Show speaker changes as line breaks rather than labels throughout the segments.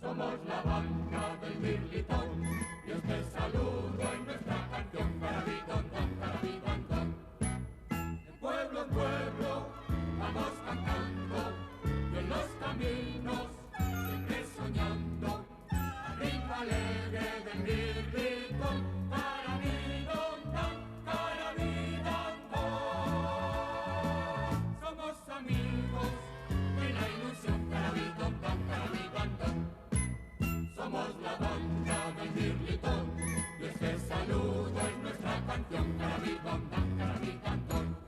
Somos la banda del Birlitón y este saludo en nuestra canción Carabidondón, Carabidondón. De pueblo en pueblo vamos cantando y en los caminos siempre soñando al ritmo alegre del Birlitón. Carabidondón, Carabidondón. Somos amigos de la ilusión Carabidondón, Carabidondón. Somos la banda del Birlitón y este saludo es nuestra canción Carabidondón, Carabidondón.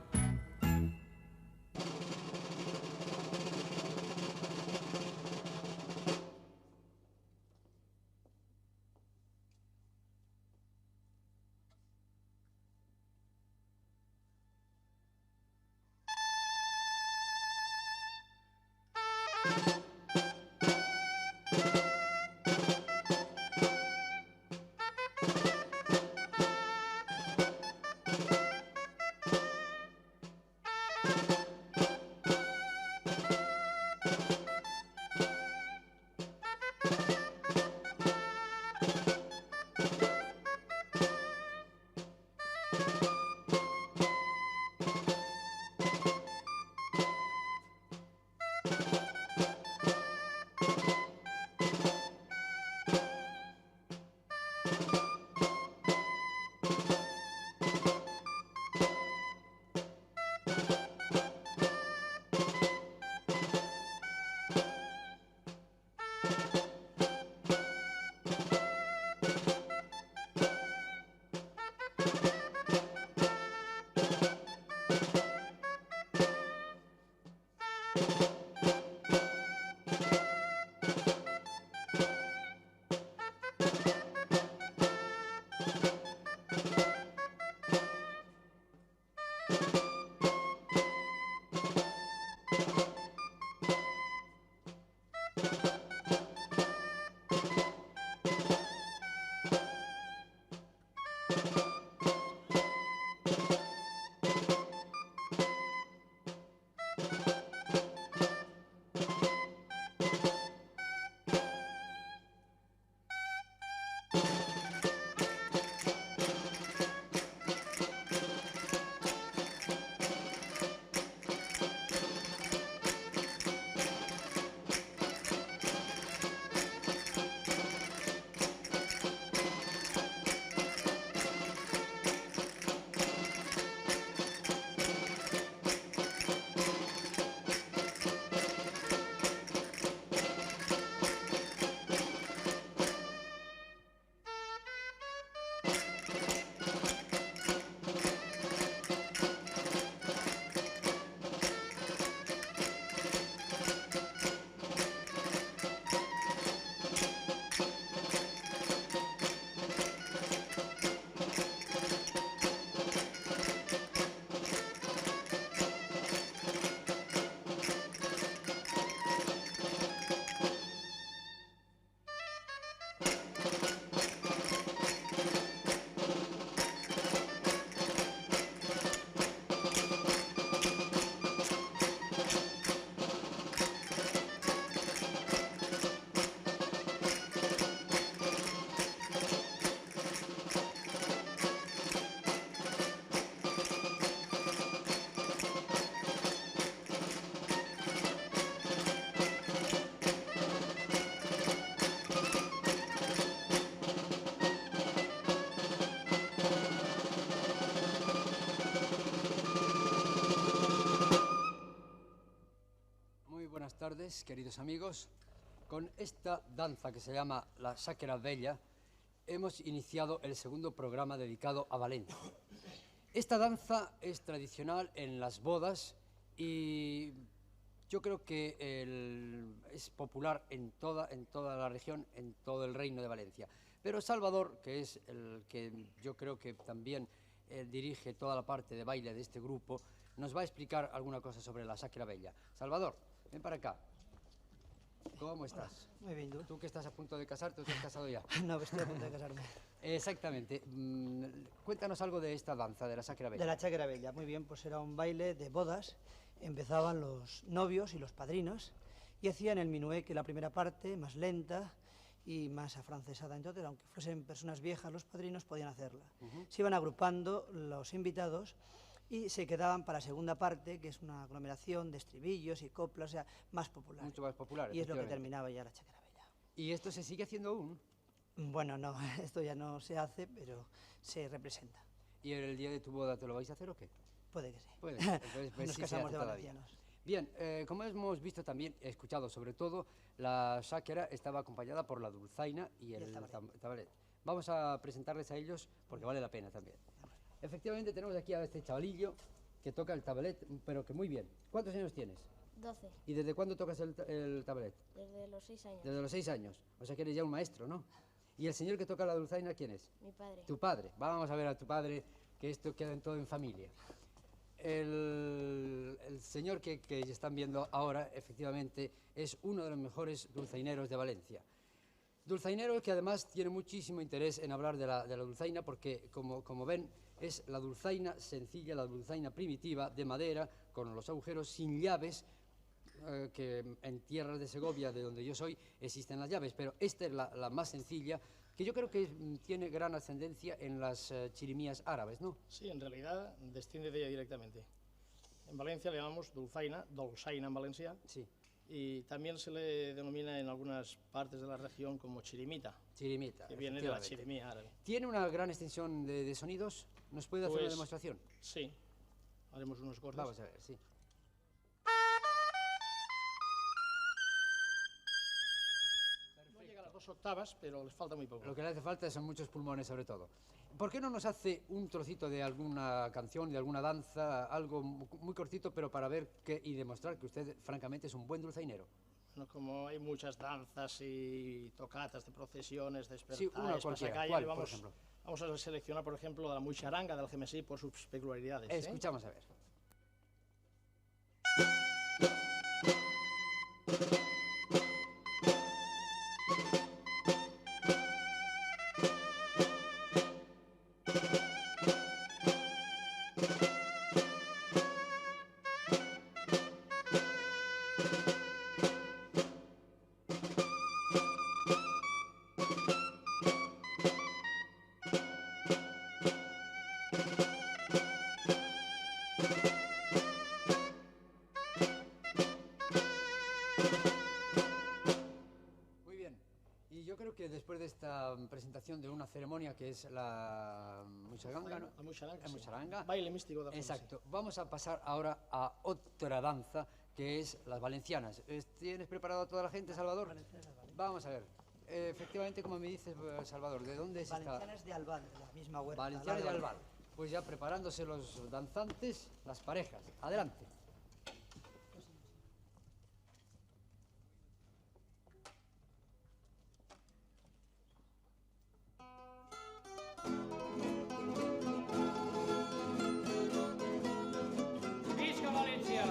Buenas tardes, queridos amigos. Con esta danza que se llama la Sacra Vella hemos iniciado el segundo programa dedicado a Valencia. Esta danza es tradicional en las bodas y yo creo que es popular en toda la región, en todo el reino de Valencia. Pero Salvador, que es el que yo creo que también dirige toda la parte de baile de este grupo, nos va a explicar alguna cosa sobre la Sacra Vella. Salvador, ven para acá. ¿Cómo estás?
Muy bien, ¿tú?
Tú que estás a punto de casarte, ¿tú te has casado ya?
No, estoy a punto de casarme.
Exactamente. Cuéntanos algo de esta danza, de la Sacra Vella.
De la Sacra Vella, muy bien, pues era un baile de bodas. Empezaban los novios y los padrinos y hacían el minué, que la primera parte, más lenta, y más afrancesada. Entonces, aunque fuesen personas viejas, los padrinos podían hacerla. Se iban agrupando los invitados y se quedaban para la segunda parte, que es una aglomeración de estribillos y coplas, o sea, más popular.
Mucho más popular,
Y es lo que
efectivamente.
terminaba ya la chaquera bella.
¿Y esto se sigue haciendo aún?
Bueno, no, esto ya no se hace, pero se representa.
¿Y el día de tu boda te lo vais a hacer o qué?
Puede que sí.
Puede ser, entonces, pues,
Nos
sí se
casamos
hace
de
todavía.
valencianos.
Bien, como hemos visto también, escuchado sobre todo, la sáquera estaba acompañada por la dulzaina y el tabalet. Vamos a presentarles a ellos porque vale la pena también. Efectivamente tenemos aquí a este chavalillo que toca el tabalet, pero que muy bien. ¿Cuántos años tienes?
12,
¿Y desde cuándo tocas el tabalet?
desde los 6 años.
Desde los 6 años. O sea que eres ya un maestro, ¿no? ¿Y el señor que toca la dulzaina quién es?
Mi padre.
Tu padre. Vamos a ver a tu padre, que esto queda en todo en familia. El señor que están viendo ahora, efectivamente, es uno de los mejores dulzaineros de Valencia. Dulzainero que además tiene muchísimo interés en hablar de la dulzaina porque, como ven, es la dulzaina sencilla, la dulzaina primitiva, de madera, con los agujeros, sin llaves, que en tierras de Segovia, de donde yo soy, existen las llaves, pero esta es la más sencilla, que yo creo que tiene gran ascendencia en las chirimías árabes, ¿no?
Sí, en realidad desciende de ella directamente. En Valencia le llamamos dulzaina, dolçaina en valenciano,
Sí,
y también se le denomina en algunas partes de la región como chirimita,
chirimita.
que viene de la
efectivamente.
chirimía árabe.
¿Tiene una gran extensión de sonidos? ¿Nos puede hacer una
Pues,
demostración?
Sí, haremos unos cortes.
Vamos a ver, sí.
No llega a las 2 octavas, pero les falta muy poco.
Lo que le hace falta son muchos pulmones, sobre todo. ¿Por qué no nos hace un trocito de alguna canción, de alguna danza, algo muy cortito, pero para ver y demostrar que usted, francamente, es un buen dulzainero?
Bueno, como hay muchas danzas y tocatas de procesiones,
Sí, una
despertares,
cualquiera.
pasacalles,
¿Cuál, por
vamos,
ejemplo?
vamos a seleccionar, por ejemplo, la muixaranga del Gemesí por sus peculiaridades. ¿eh?
Escuchamos a ver. Muy bien. Y yo creo que después de esta presentación de una ceremonia que es la muixaranga, ¿no?
La muixaranga,
La
sí.
muixaranga.
Baile místico del Gemesí.
Exacto. Vamos a pasar ahora a otra danza que es las valencianas. ¿Tienes preparado a toda la gente, Salvador? Vamos a ver. Efectivamente, como me dices, Salvador, ¿de dónde es esta?
Valencianas de Albal, de la misma huerta.
Valencianas de
al lado
Albal. Pues ya preparándose los danzantes, las parejas. Adelante.
Visca València!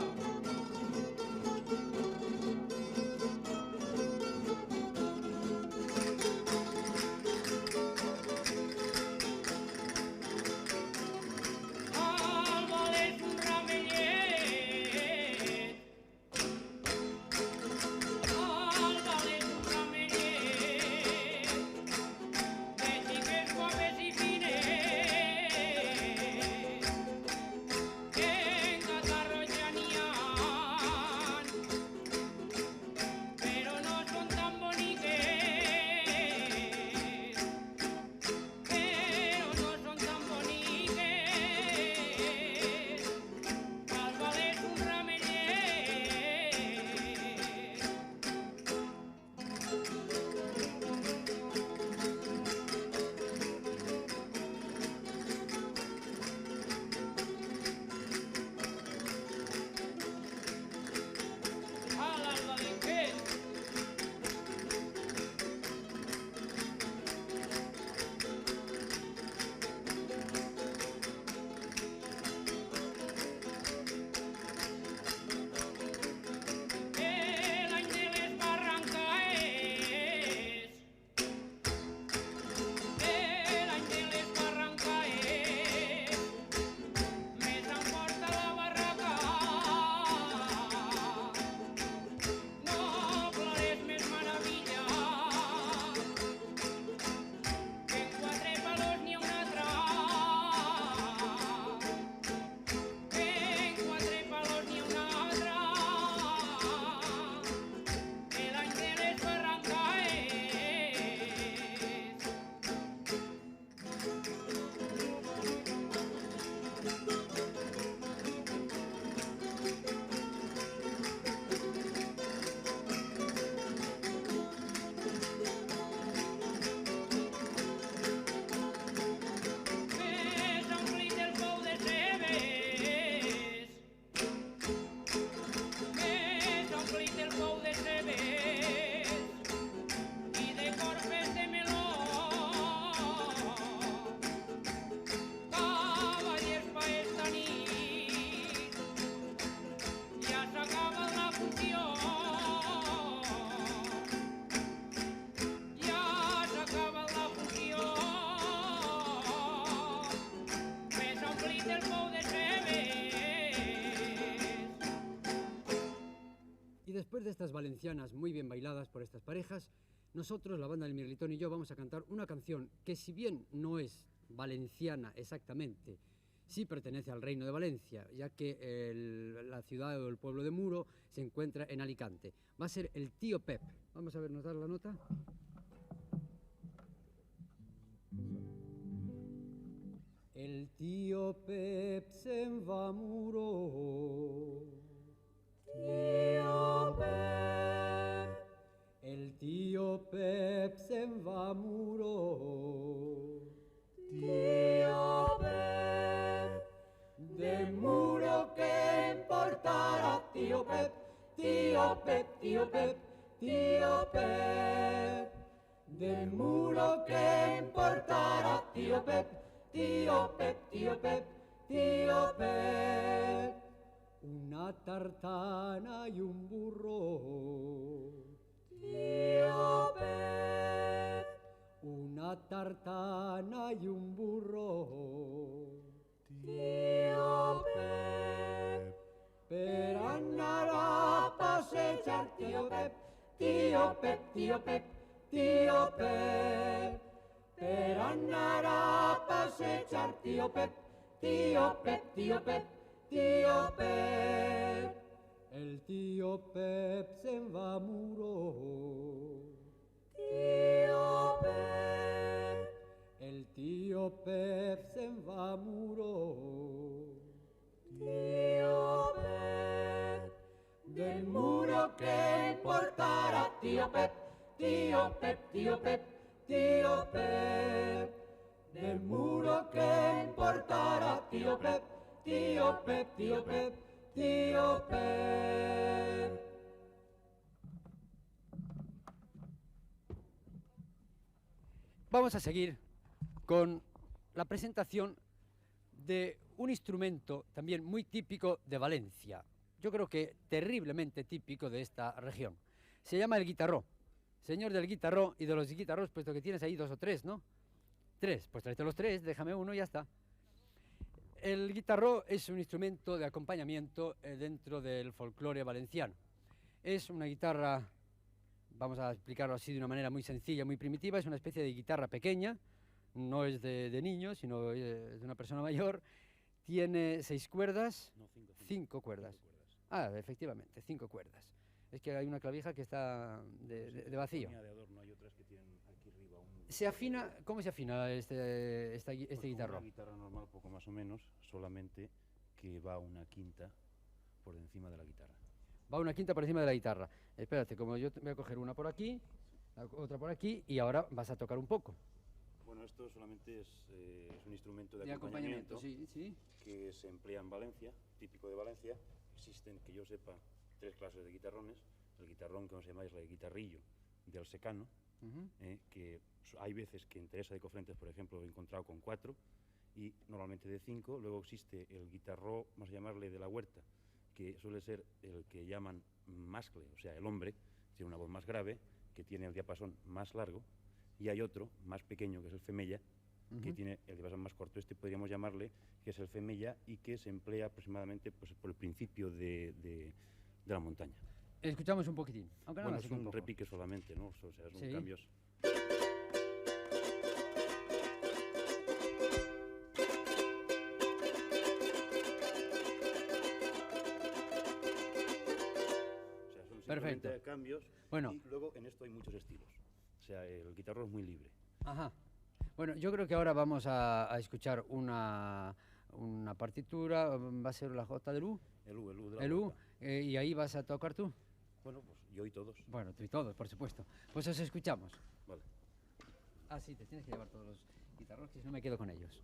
Al València un ramellet
estas valencianas muy bien bailadas por estas parejas, nosotros, la banda del Mirlitón y yo, vamos a cantar una canción que, si bien no es valenciana exactamente, sí pertenece al Reino de Valencia, ya que la ciudad o el pueblo de Muro se encuentra en Alicante. Va a ser el Tío Pep. Vamos a ver, ¿nos da la nota? El tío Pep se'n va a Muro. Tío Pep. El tío Pep se'n va a Muro. Tío Pep. De Muro que importará, tío Pep, tío Pep, tío Pep, tío Pep. Del Muro que importará, tío Pep, tío Pep, tío Pep, tío Pep. Una tartana y un burro. Tío Pep. Una tartana y un burro. Tío Pep. Per anar a passejar, tío Pep, tío Pep, tío Pep, tío Pep. Per anar a passejar, tío Pep, tío Pep, tío Pep, tío Pep. El tío Pep se'n va a Muro. Tío Pep. El tío Pep se'n va a Muro. Tío Pep. Del Muro que importará, tío Pep, tío Pep, tío Pep, tío Pep. Del Muro que importará, tío Pep, tío Pep, tío Pep, tío Pep. Vamos a seguir con la presentación de un instrumento también muy típico de Valencia. Yo creo que terriblemente típico de esta región. Se llama el guitarró. Señor del guitarró y de los guitarros, puesto que tienes ahí 2 o 3, ¿no? 3, pues tráete los 3, déjame uno y ya está. El guitarró es un instrumento de acompañamiento dentro del folclore valenciano. Es una guitarra, vamos a explicarlo así de una manera muy sencilla, muy primitiva, es una especie de guitarra pequeña, no es de niño, sino es de una persona mayor. Tiene 6 cuerdas,
No,
5 cuerdas. Ah, efectivamente, 5 cuerdas. Es que hay una clavija que está de vacío.
De adorno, hay otras que tienen aquí arriba un...
¿Se afina? ¿Cómo se afina este
Pues
guitarro?
Una guitarra normal, poco más o menos, solamente que va una quinta por encima de la guitarra.
Va una quinta por encima de la guitarra. Espérate, como yo voy a coger una por aquí, otra por aquí, y ahora vas a tocar un poco.
Bueno, esto solamente es un instrumento de
acompañamiento,
acompañamiento,
sí.
que se emplea en Valencia, típico de Valencia. Existen, que yo sepa, 3 clases de guitarrones. El guitarrón, que se llama es el guitarrillo del secano, que hay veces que en Teresa de Cofrentes, por ejemplo, he encontrado con 4 y normalmente de 5. Luego existe el guitarró, vamos a llamarle de la huerta, que suele ser el que llaman mascle, o sea, el hombre, tiene una voz más grave, que tiene el diapasón más largo, y hay otro más pequeño, que es el femella, que tiene el diapasón más corto. Este podríamos llamarle que es el femella y que se emplea aproximadamente pues, por el principio de la montaña.
Escuchamos un poquitín, aunque no
Bueno,
nos
es
un
un
poco.
repique solamente, ¿no? O sea, son
Sí.
cambios.
Perfecto.
Cambios,
Bueno.
y luego en esto hay muchos estilos. O sea, el guitarro es muy libre.
Ajá. Bueno, yo creo que ahora vamos a escuchar una partitura, va a ser la J del U.
El U de la
El U,
huerta.
y ahí vas a tocar tú.
Bueno, pues yo y todos.
Bueno, tú y todos, por supuesto. Pues os escuchamos.
Vale.
Ah, sí, te tienes que llevar todos los guitarros, que si no me quedo con ellos.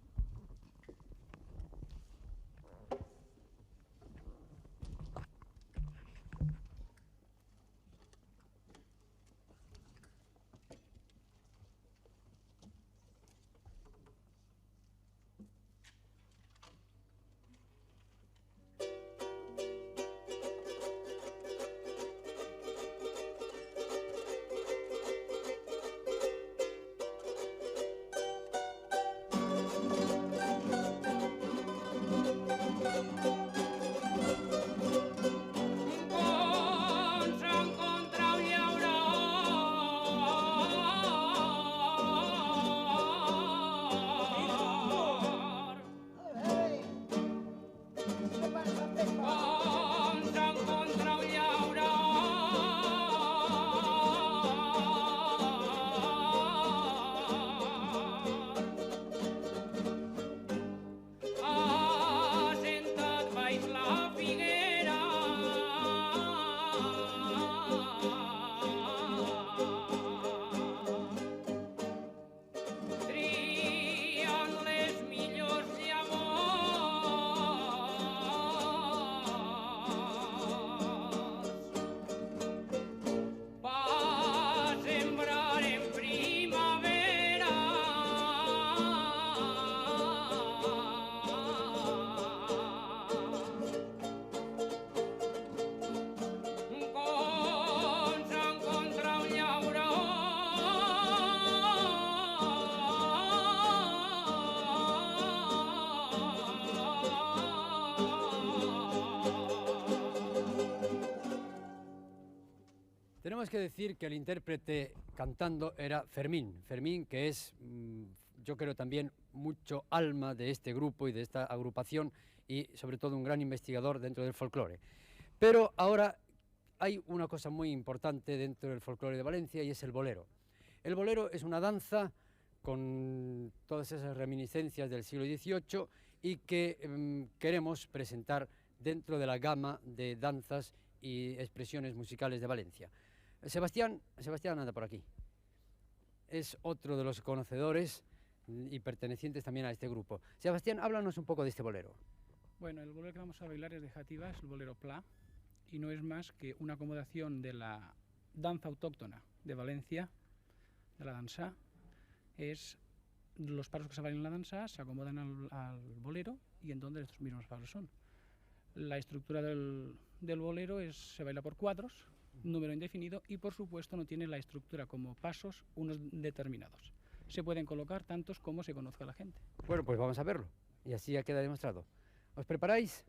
Tenemos que decir que el intérprete cantando era Fermín. Fermín, que es, yo creo, también mucho alma de este grupo y de esta agrupación y sobre todo un gran investigador dentro del folclore. Pero ahora hay una cosa muy importante dentro del folclore de Valencia y es el bolero. El bolero es una danza con todas esas reminiscencias del siglo XVIII y que queremos presentar dentro de la gama de danzas y expresiones musicales de Valencia. Sebastián anda por aquí. Es otro de los conocedores y pertenecientes también a este grupo. Sebastián, háblanos un poco de este bolero.
Bueno, el bolero que vamos a bailar es de Játiva, es el bolero pla, y no es más que una acomodación de la danza autóctona de Valencia, de la dansa. Es los pasos que se bailan en la danza se acomodan al bolero y entonces estos mismos pasos son. La estructura del bolero se baila por cuadros, número indefinido, y por supuesto no tiene la estructura como pasos unos determinados. Se pueden colocar tantos como se conozca la gente.
Bueno, pues vamos a verlo y así ya queda demostrado. ¿Os preparáis?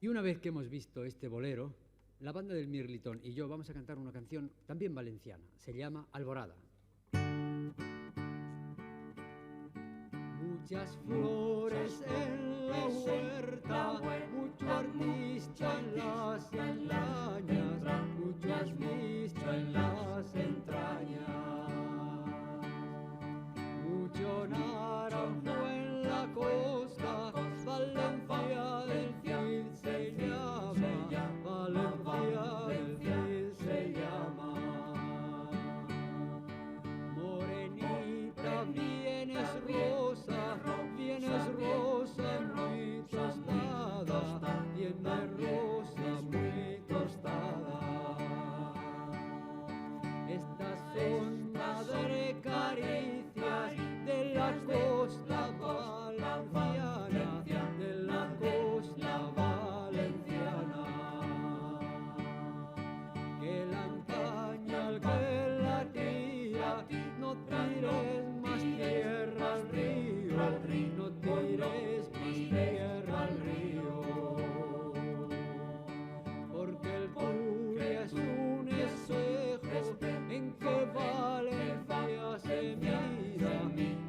Y una vez que hemos visto este bolero, la banda del Mirlitón y yo vamos a cantar una canción también valenciana. Se llama Alborada. Muchas flores en la huerta, mucho artista en las entrañas, mucho artista en las entrañas. Mucho naranjo en la costa, Valencia del Cid se llama, Valencia del Cid se llama. Morenita, vienes rosa muy tostada, vienes rosa muy tostada. Estas son, madre, caricias de la costa valenciana, de la costa valenciana. Que la engaña el que la tira, no tires más tierra al río, no tires más tierra al río. Porque el Turia es un espejo en que Valencia se mira,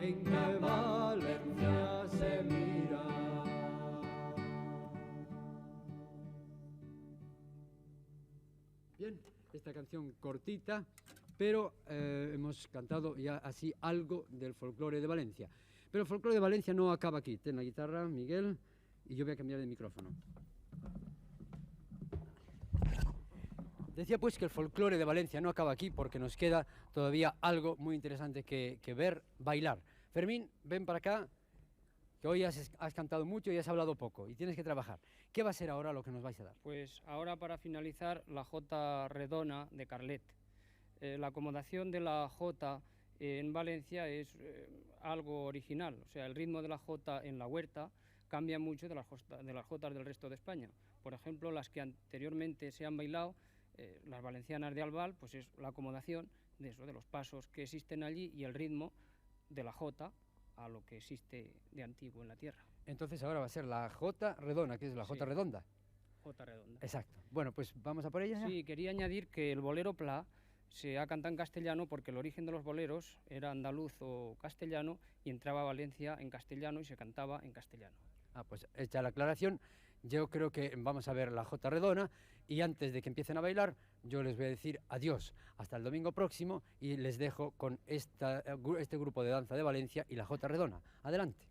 en que Valencia se mira. Bien, esta canción cortita, pero hemos cantado ya así algo del folclore de Valencia. Pero el folclore de Valencia no acaba aquí. Ten la guitarra, Miguel, y yo voy a cambiar de micrófono. Decía pues que el folclore de Valencia no acaba aquí porque nos queda todavía algo muy interesante que ver, bailar. Fermín, ven para acá que hoy has cantado mucho y has hablado poco y tienes que trabajar. ¿Qué va a ser ahora lo que nos vais a dar?
Pues ahora, para finalizar, la jota redona de Carlet. La acomodación de la jota en Valencia es algo original, o sea, el ritmo de la jota en la huerta cambia mucho de las jotas del resto de España. Por ejemplo, las que anteriormente se han bailado, las valencianas de Albal, pues es la acomodación de eso, de los pasos que existen allí y el ritmo de la jota a lo que existe de antiguo en la tierra.
Entonces ahora va a ser la jota redona, que es la jota
Sí.
redonda.
Jota redonda.
Exacto. Bueno, pues vamos a por ella ya.
Sí, quería añadir que el bolero pla se ha cantado en castellano porque el origen de los boleros era andaluz o castellano y entraba a Valencia en castellano y se cantaba en castellano.
Ah, pues hecha la aclaración, yo creo que vamos a ver la jota redona y antes de que empiecen a bailar, yo les voy a decir adiós hasta el domingo próximo y les dejo con este grupo de danza de Valencia y la jota redona. Adelante.